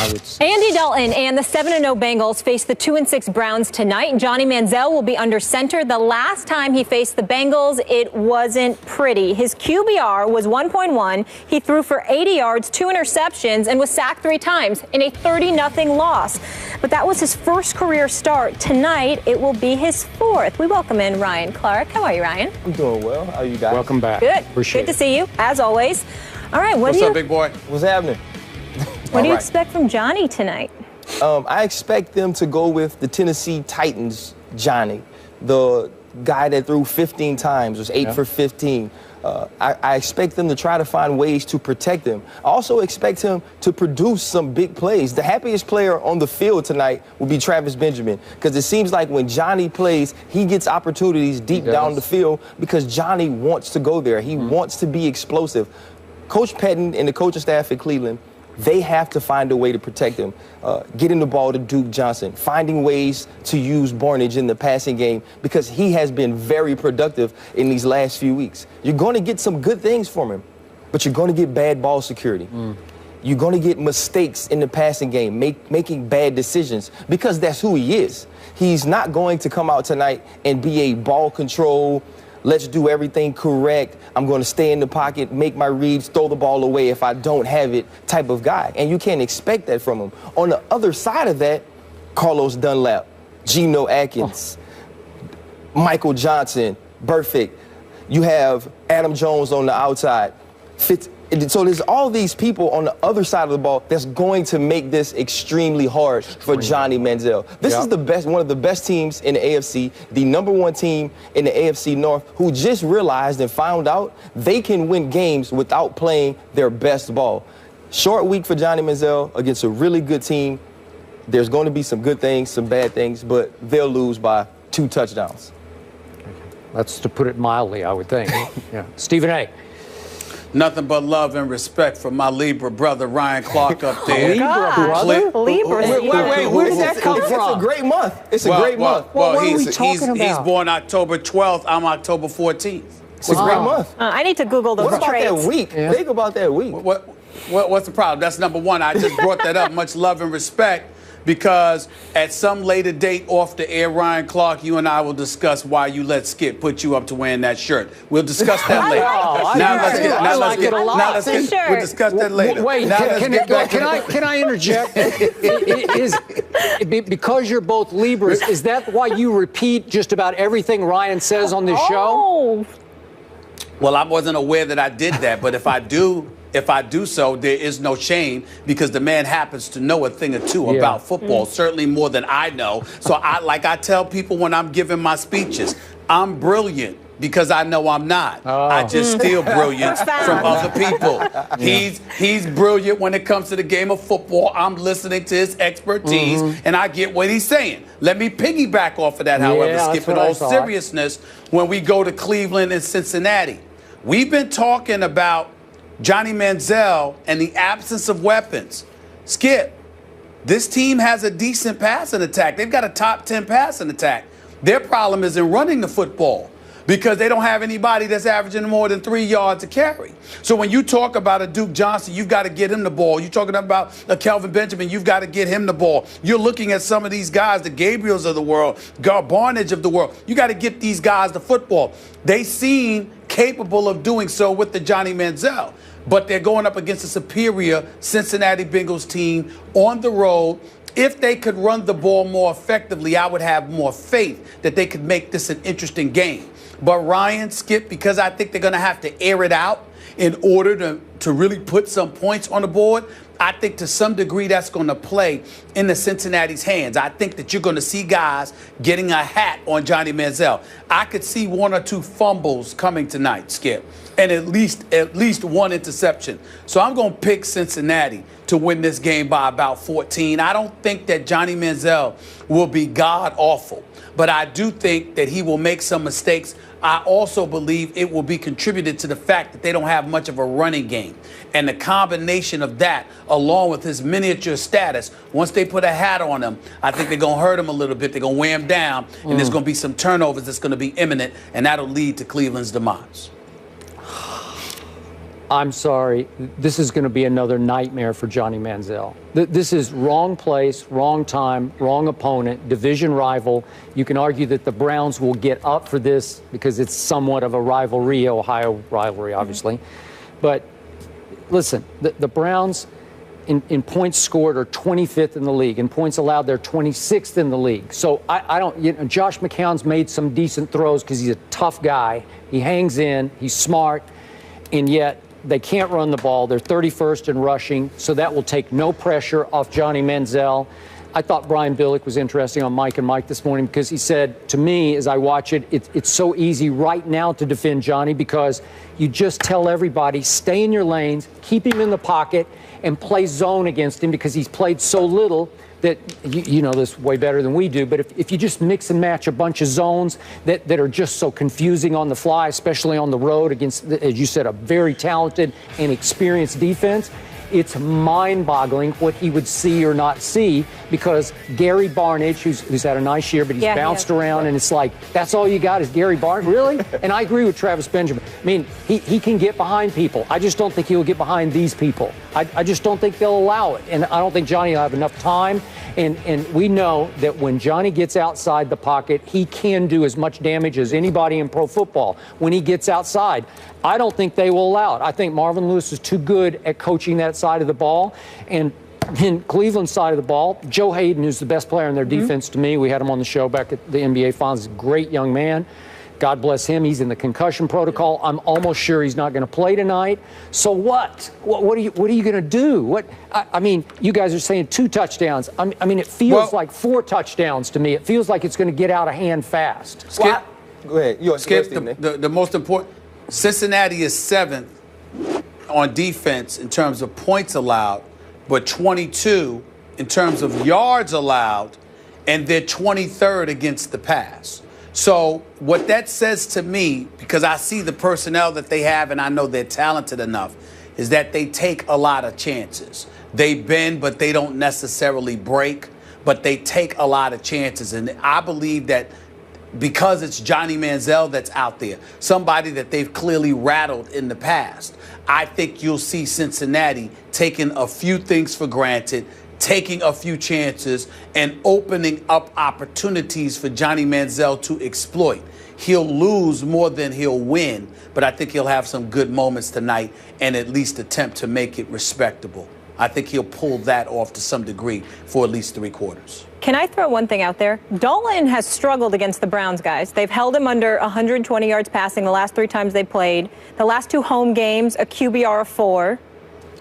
I would say. Andy Dalton and the 7-0 Bengals face the 2-6 Browns tonight. Johnny Manziel will be under center. The last time he faced the Bengals, it wasn't pretty. His QBR was 1.1. He threw for 80 yards, 2 interceptions, and was sacked 3 times in a 30-0 loss. But that was his first career start. Tonight, it will be his 4th. We welcome in Ryan Clark. How are you, Ryan? I'm doing well. How are you guys? Welcome back. Good. Appreciate Good to see you, as always. All right, What's up, big boy? What's happening? What do you expect from Johnny tonight? I expect them to go with the Tennessee Titans, Johnny, the guy that threw 15 times, was 8 for 15. I expect them to try to find ways to protect him. I also expect him to produce some big plays. The happiest player on the field tonight will be Travis Benjamin, because it seems like when Johnny plays, he gets opportunities deep down the field because Johnny wants to go there. He wants to be explosive. Coach Pettin and the coaching staff at Cleveland, they have to find a way to protect him, getting the ball to Duke Johnson, finding ways to use Barnage in the passing game, because he has been very productive in these last few weeks. You're going to get some good things from him, but you're going to get bad ball security. You're going to get mistakes in the passing game, making bad decisions, because that's who he is. He's not going to come out tonight and be a ball control, let's do everything correct, I'm going to stay in the pocket, make my reads, throw the ball away if I don't have it type of guy. And you can't expect that from him. On the other side of that, Carlos Dunlap, Geno Atkins, Michael Johnson, Burfict. You have Adam Jones on the outside. So there's all these people on the other side of the ball that's going to make this extremely hard for Johnny Manziel. This is the best, one of the best teams in the AFC, the #1 team in the AFC North, who just realized and found out they can win games without playing their best ball. Short week for Johnny Manziel against a really good team. There's going to be some good things, some bad things, but they'll lose by 2 touchdowns. That's to put it mildly, I would think. Stephen A. Nothing but love and respect from my Libra brother, Ryan Clark, up there. Libra? Wait, where did that come from? It's a great month. It's a great month. Well, what are we talking about? He's born October 12th. I'm October 14th. It's a great month. I need to Google those What about traits. that week? Think about that week. What's the problem? That's number one. I just brought that up. Much love and respect. Because at some later date off the air, Ryan Clark, you and I will discuss why you let Skip put you up to wearing that shirt. We'll discuss that later. We'll discuss that later. Wait, can I interject? Because you're both Libras, is that why you repeat just about everything Ryan says on this show? Well, I wasn't aware that I did that, but if I do so, there is no shame, because the man happens to know a thing or two about football, certainly more than I know. So I tell people when I'm giving my speeches, I'm brilliant because I know I'm not. I just steal brilliance from other people. He's brilliant when it comes to the game of football. I'm listening to his expertise, and I get what he's saying. Let me piggyback off of that, however, Skip, in all seriousness, when we go to Cleveland and Cincinnati. We've been talking about Johnny Manziel and the absence of weapons. Skip, this team has a decent passing attack. They've got a top 10 passing attack. Their problem is in running the football, because they don't have anybody that's averaging more than 3 yards a carry. So when you talk about a Duke Johnson, you've got to get him the ball. You're talking about a Kelvin Benjamin, you've got to get him the ball. You're looking at some of these guys, the Gabriels of the world, Barnage of the world. You got to get these guys the football. They seem capable of doing so with the Johnny Manziel, but they're going up against a superior Cincinnati Bengals team on the road. If they could run the ball more effectively, I would have more faith that they could make this an interesting game. But Ryan, Skip, because I think they're going to have to air it out in order to really put some points on the board, I think to some degree that's going to play in the Cincinnati's hands. I think that you're going to see guys getting a hat on Johnny Manziel. I could see 1 or 2 fumbles coming tonight, Skip, and at least 1 interception. So I'm going to pick Cincinnati to win this game by about 14. I don't think that Johnny Manziel will be god-awful, but I do think that he will make some mistakes. I also believe it will be contributed to the fact that they don't have much of a running game. And the combination of that, along with his miniature status, once they put a hat on him, I think they're going to hurt him a little bit. They're going to wear him down, and there's going to be some turnovers that's going to be imminent, and that'll lead to Cleveland's demise. I'm sorry. This is going to be another nightmare for Johnny Manziel. This is wrong place, wrong time, wrong opponent, division rival. You can argue that the Browns will get up for this because it's somewhat of a rivalry, Ohio rivalry, obviously. But listen, the Browns in points scored are 25th in the league. In points allowed, they're 26th in the league. So I don't, Josh McCown's made some decent throws because he's a tough guy. He hangs in, he's smart, and yet they can't run the ball. They're 31st in rushing, so that will take no pressure off Johnny Manziel. I thought Brian Billick was interesting on Mike and Mike this morning because he said to me, as I watch it, it's so easy right now to defend Johnny because you just tell everybody, stay in your lanes, keep him in the pocket, and play zone against him because he's played so little that you know this way better than we do. But if you just mix and match a bunch of zones that are just so confusing on the fly, especially on the road against, as you said, a very talented and experienced defense, it's mind-boggling what he would see or not see because Gary Barnidge, who's had a nice year, but he's bounced around, and it's like, that's all you got is Gary Barnidge? Really? And I agree with Travis Benjamin. I mean, he can get behind people. I just don't think he'll get behind these people. I just don't think they'll allow it. And I don't think Johnny will have enough time. And we know that when Johnny gets outside the pocket, he can do as much damage as anybody in pro football when he gets outside. I don't think they will allow it. I think Marvin Lewis is too good at coaching that side of the ball. And in Cleveland's side of the ball, Joe Hayden, who's the best player in their defense to me, we had him on the show back at the NBA Finals, great young man. God bless him. He's in the concussion protocol. I'm almost sure he's not going to play tonight. So what? What are you going to do? I mean, you guys are saying 2 touchdowns. I mean, it feels like 4 touchdowns to me. It feels like it's going to get out of hand fast. Skip, go ahead. Skip, the most important. Cincinnati is 7th on defense in terms of points allowed, but 22 in terms of yards allowed, and they're 23rd against the pass. So what that says to me, because I see the personnel that they have and I know they're talented enough, is that they take a lot of chances. They bend, but they don't necessarily break, but they take a lot of chances. And I believe that because it's Johnny Manziel that's out there, somebody that they've clearly rattled in the past, I think you'll see Cincinnati taking a few things for granted, taking a few chances, and opening up opportunities for Johnny Manziel to exploit. He'll lose more than he'll win, but I think he'll have some good moments tonight and at least attempt to make it respectable. I think he'll pull that off to some degree for at least 3 quarters. Can I throw one thing out there? Dalton has struggled against the Browns, guys. They've held him under 120 yards passing the last 3 times they played. The last 2 home games, a QBR of 4.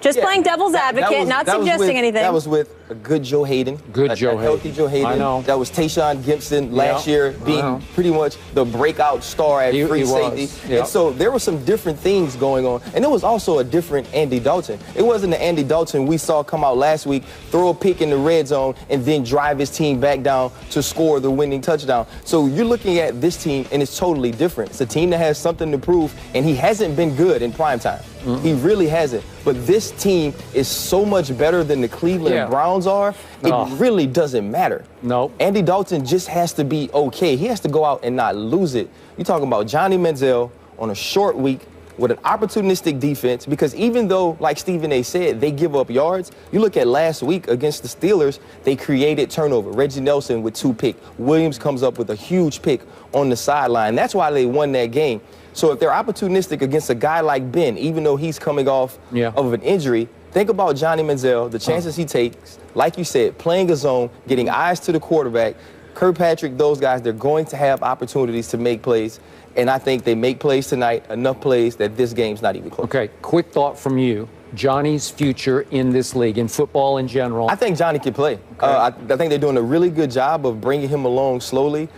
Just playing devil's advocate, not suggesting anything. That was with a good Joe Hayden. Healthy Joe Hayden. I know. That was Tayshaun Gibson last year being pretty much the breakout star at free safety. Yep. And so there were some different things going on. And it was also a different Andy Dalton. It wasn't the Andy Dalton we saw come out last week, throw a pick in the red zone, and then drive his team back down to score the winning touchdown. So you're looking at this team, and it's totally different. It's a team that has something to prove, and he hasn't been good in primetime. He really hasn't. But this team is so much better than the Cleveland Browns are, it really doesn't matter. No. Andy Dalton just has to be okay. He has to go out and not lose it. You're talking about Johnny Manziel on a short week with an opportunistic defense, because even though, like Stephen A. said, they give up yards, you look at last week against the Steelers, they created turnover. Reggie Nelson with 2 picks. Williams comes up with a huge pick on the sideline. That's why they won that game. So if they're opportunistic against a guy like Ben, even though he's coming off of an injury, think about Johnny Manziel, the chances he takes, like you said, playing a zone, getting eyes to the quarterback. Kirkpatrick, those guys, they're going to have opportunities to make plays. And I think they make plays tonight, enough plays that this game's not even close. Okay, quick thought from you. Johnny's future in this league, in football in general. I think Johnny can play. Okay. I think they're doing a really good job of bringing him along slowly.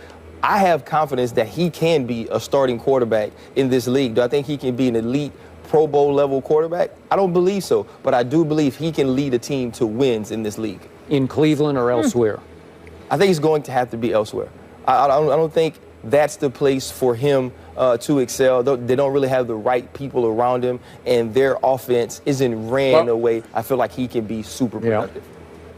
I have confidence that he can be a starting quarterback in this league. Do I think he can be an elite Pro Bowl level quarterback? I don't believe so, but I do believe he can lead a team to wins in this league. In Cleveland or elsewhere? I think he's going to have to be elsewhere. I don't think that's the place for him to excel. They don't really have the right people around him, and their offense isn't ran in a way I feel like he can be super productive.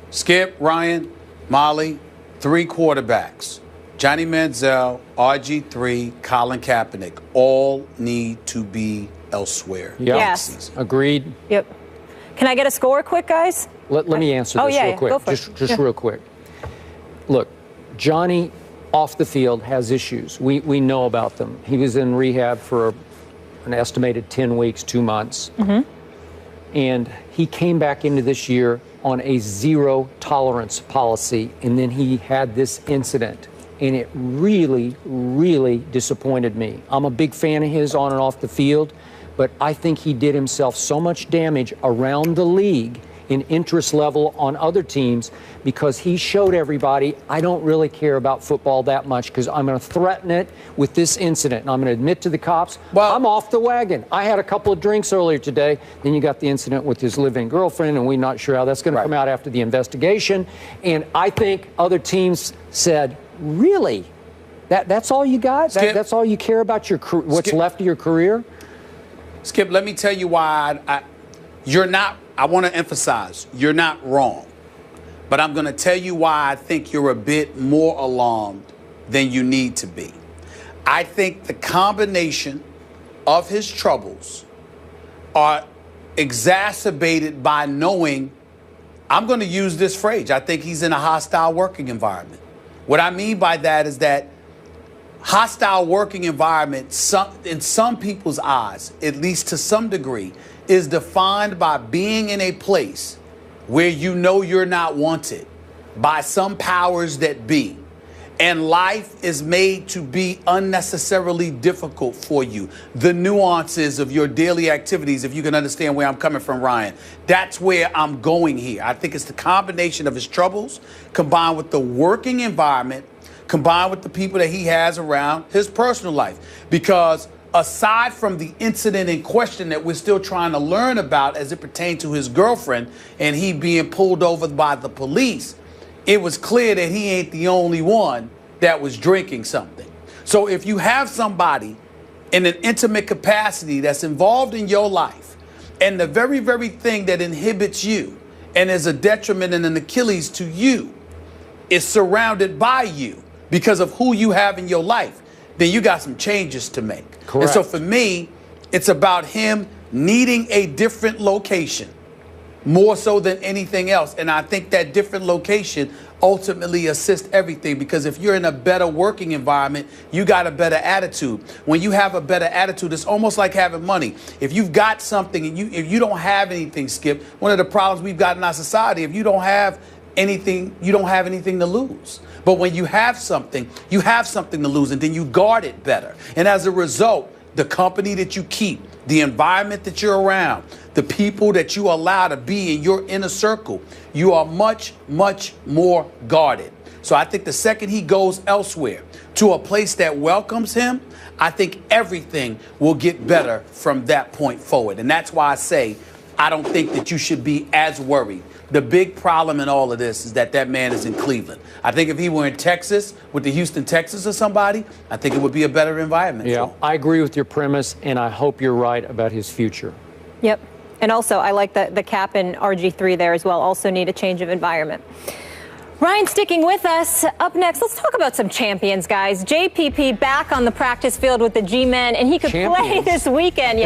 Skip, Ryan, Molly, 3 quarterbacks. Johnny Manziel, RG3, Colin Kaepernick, all need to be elsewhere. Yeah. Yes. Season. Agreed. Yep. Can I get a score quick, guys? Let me answer this real quick. Go for just it. real quick. Look, Johnny off the field has issues. We know about them. He was in rehab for an estimated 10 weeks, 2 months. And he came back into this year on a zero tolerance policy, and then he had this incident, and it really, really disappointed me. I'm a big fan of his on and off the field, but I think he did himself so much damage around the league in interest level on other teams because he showed everybody, I don't really care about football that much because I'm going to threaten it with this incident. And I'm going to admit to the cops, well, I'm off the wagon. I had a couple of drinks earlier today. Then you got the incident with his live-in girlfriend, and we're not sure how that's going to come out after the investigation. And I think other teams said, really? That's all you got? That's all you care about what's left of your career? Skip, let me tell you why I want to emphasize, you're not wrong. But I'm going to tell you why I think you're a bit more alarmed than you need to be. I think the combination of his troubles are exacerbated by knowing, I'm going to use this phrase, I think he's in a hostile working environment. What I mean by that is that hostile working environment, in some people's eyes, at least to some degree, is defined by being in a place where you know you're not wanted by some powers that be. And life is made to be unnecessarily difficult for you. The nuances of your daily activities, if you can understand where I'm coming from, Ryan, that's where I'm going here. I think it's the combination of his troubles combined with the working environment, combined with the people that he has around his personal life. Because aside from the incident in question that we're still trying to learn about as it pertained to his girlfriend and he being pulled over by the police, it was clear that he ain't the only one that was drinking something. So if you have somebody in an intimate capacity that's involved in your life, and the very, very thing that inhibits you and is a detriment and an Achilles to you is surrounded by you because of who you have in your life, then you got some changes to make. Correct. And so for me, it's about him needing a different location more so than anything else. And I think that different location ultimately assists everything, because if you're in a better working environment, you got a better attitude. When you have a better attitude, it's almost like having money. If you've got something and if you don't have anything, Skip, one of the problems we've got in our society, if you don't have anything, you don't have anything to lose. But when you have something to lose, and then you guard it better. And as a result, the company that you keep, the environment that you're around, the people that you allow to be in your inner circle, you are much, much more guarded. So I think the second he goes elsewhere to a place that welcomes him, I think everything will get better from that point forward. And that's why I say I don't think that you should be as worried. The big problem in all of this is that man is in Cleveland. I think if he were in Texas, with the Houston Texans or somebody, I think it would be a better environment. Yeah, I agree with your premise, and I hope you're right about his future. Yep. And also, I like the cap and RG3 there as well. Also need a change of environment. Ryan sticking with us. Up next, let's talk about some champions, guys. JPP back on the practice field with the G-Men, and he could play this weekend. Yeah.